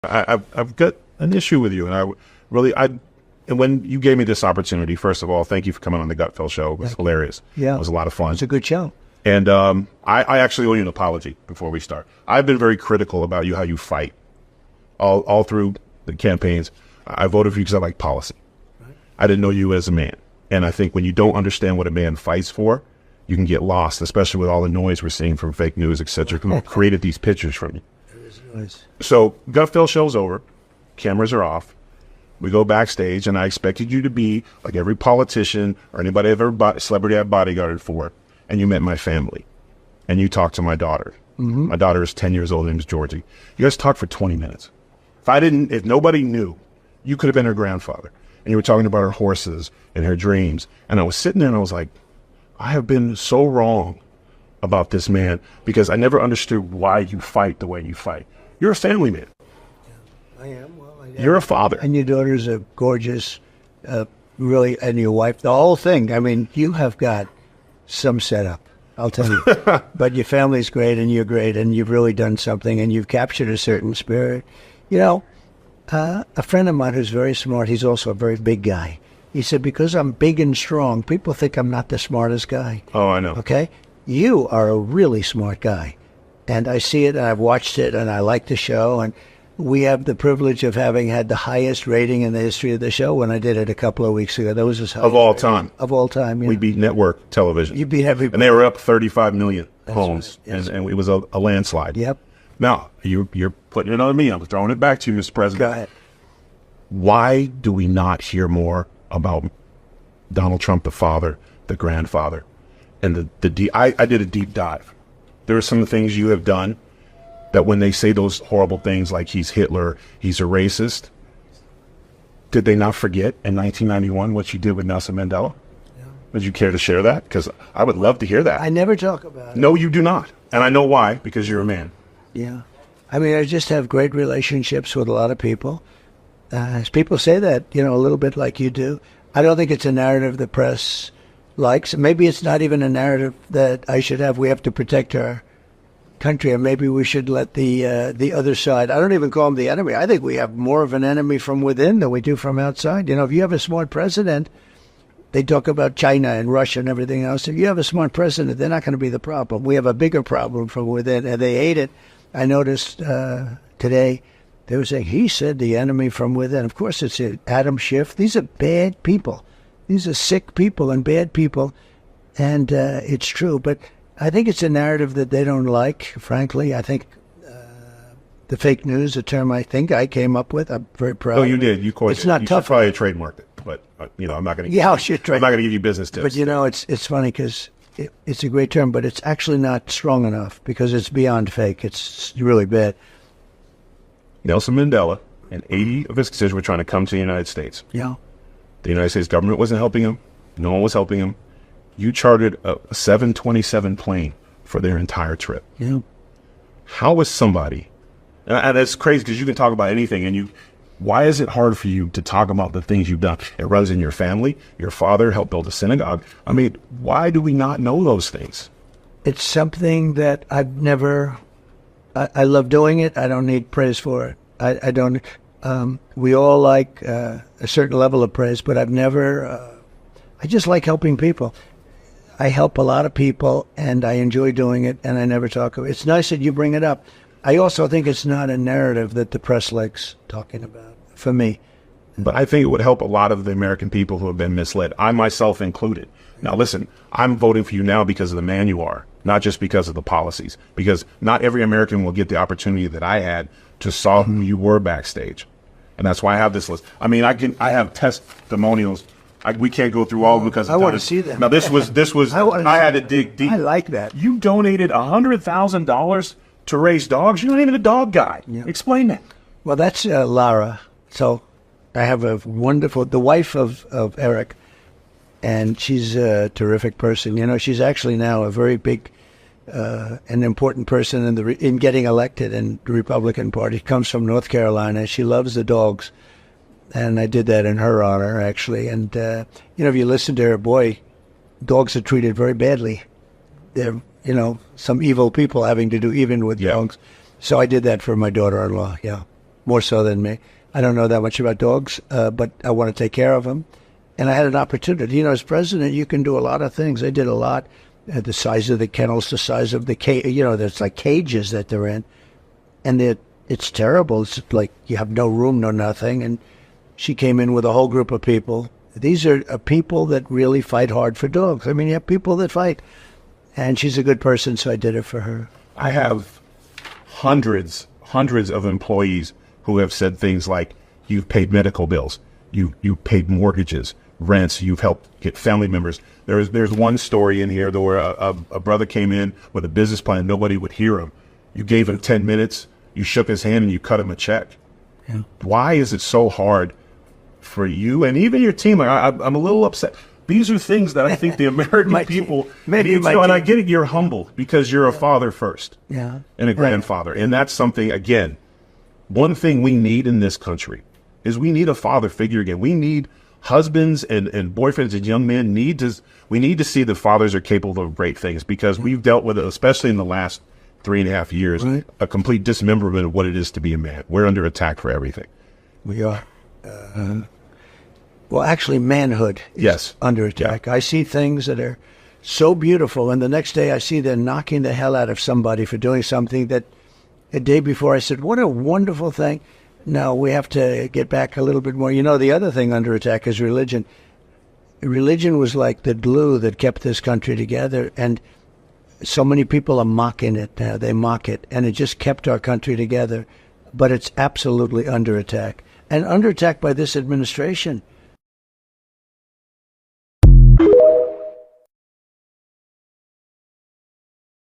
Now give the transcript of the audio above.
I've got an issue with you, and and when you gave me this opportunity, first of all, thank you for coming on the Gutfeld Show. It was hilarious. Yeah. It was a lot of fun. It's a good show. And I actually owe you an apology before we start. I've been very critical about you, how you fight all through the campaigns. I voted for you because I like policy. Right. I didn't know you as a man. And I think when you don't understand what a man fights for, you can get lost, especially with all the noise we're seeing from fake news, et cetera, created these pictures from you. Nice. So Gutfeld Show's over. Cameras are off. We go backstage, and I expected you to be like every politician or anybody I've ever celebrity I've bodyguarded for, and you met my family, and you talked to my daughter. Mm-hmm. My daughter is 10 years old. Her name is Georgie. You guys talked for 20 minutes. If nobody knew, you could have been her grandfather, and you were talking about her horses and her dreams. And I was sitting there, and I was like, I have been so wrong about this man because I never understood why you fight the way you fight. You're a family man. I am. Well, I am. You're a father. And your daughters are gorgeous, really, and your wife, the whole thing. I mean, you have got some setup, I'll tell you. But your family's great, and you're great, and you've really done something, and you've captured a certain spirit. You know, a friend of mine who's very smart, he's also a very big guy. He said, because I'm big and strong, people think I'm not the smartest guy. Oh, I know. Okay? You are a really smart guy. And I see it, and I've watched it, and I like the show. And we have the privilege of having had the highest rating in the history of the show when I did it a couple of weeks ago. That was his highest of all rating. time. Of all time, yeah. We beat network television. You beat everybody. And they were up 35 million homes, right. Yes. and it was a landslide. Yep. Now, you're putting it on me. I'm throwing it back to you, Mr. President. Go ahead. Why do we not hear more about Donald Trump, the father, the grandfather, and I did a deep dive. There are some things you have done that when they say those horrible things like he's Hitler, he's a racist, did they not forget in 1991 what you did with Nelson Mandela? Yeah. Would you care to share that? Because I would love to hear that. I never talk about it. No, you do not. And I know why, because you're a man. Yeah. I mean, I just have great relationships with a lot of people. People say that, a little bit like you do. I don't think it's a narrative the press likes. Maybe it's not even a narrative that I should have. We have to protect our country, and maybe we should let the other side. I don't even call them the enemy. I think we have more of an enemy from within than we do from outside. If you have a smart president, they talk about China and Russia and everything else. If you have a smart president, they're not going to be the problem. We have a bigger problem from within, and they hate it. I noticed today they were saying, he said the enemy from within. Of course, it's Adam Schiff. These are bad people. These are sick people and bad people, and it's true. But I think it's a narrative that they don't like, frankly. I think the fake news, a term I think I came up with. I'm very proud. Oh, you did. You coined it. It's not you tough. Should probably trademarked it, but I'm not going to. Yeah, I should trade. I'm not going to give you business tips. But it's funny because it's a great term, but it's actually not strong enough because it's beyond fake. It's really bad. Nelson Mandela and 80 of his constituents were trying to come to the United States. Yeah. The United States government wasn't helping him. No one was helping him. You chartered a 727 plane for their entire trip. Yeah. How is somebody, and it's crazy because you can talk about anything, and why is it hard for you to talk about the things you've done? It runs in your family. Your father helped build a synagogue. I mean, why do we not know those things? It's something that I've never, I love doing it. I don't need praise for it. I don't, we all like a certain level of praise, but I've never, I just like helping people. I help a lot of people, and I enjoy doing it, and I never talk about it. It's nice that you bring it up. I also think it's not a narrative that the press likes talking about, for me. But I think it would help a lot of the American people who have been misled, I myself included. Now, listen, I'm voting for you now because of the man you are, not just because of the policies, because not every American will get the opportunity that I had to saw who you were backstage. And that's why I have this list. I mean, I have testimonials. We can't go through all because I want to see them. Now, this was I had to dig deep. I like that. You donated $100,000 to raise dogs. You're not even a dog guy. Yeah. Explain that. Well, that's Lara. So I have a wonderful, the wife of Eric, and she's a terrific person. She's actually now a very big an important person in getting elected in the Republican Party. She comes from North Carolina. She loves the dogs, and I did that in her honor, actually. And if you listen to her, boy, dogs are treated very badly. They're some evil people having to do even with dogs. So I did that for my daughter-in-law. Yeah. more so than me. I don't know that much about dogs, but I want to take care of them. And I had an opportunity. You know, as president, you can do a lot of things. I did a lot. The size of the kennels, the size of the cage. You know, there's like cages that they're in. And it's terrible. It's like you have no room, no nothing. And she came in with a whole group of people. These are people that really fight hard for dogs. I mean, you have people that fight. And she's a good person, so I did it for her. I have hundreds of employees who have said things like, you've paid medical bills, you paid mortgages, rents, you've helped get family members. There's one story in here where a brother came in with a business plan, nobody would hear him. You gave him 10 minutes, you shook his hand, and you cut him a check. Yeah. Why is it so hard for you and even your team? I'm a little upset. These are things that I think the American people need to know. And I get it, you're humble because you're a father first, yeah, and a grandfather. And that's something, again, one thing we need in this country is we need a father figure again. We need husbands and boyfriends and young men we need to see that fathers are capable of great things, because we've dealt with it, especially in the last 3.5 years, a complete dismemberment of what it is to be a man. We're under attack for everything. We are. Well, actually, manhood is under attack. Yeah. I see things that are so beautiful, and the next day I see they're knocking the hell out of somebody for doing something that a day before I said, what a wonderful thing. No, we have to get back a little bit more. You know, the other thing under attack is religion. Religion was like the glue that kept this country together, and so many people are mocking it now. They mock it, and it just kept our country together. But it's absolutely under attack, and under attack by this administration.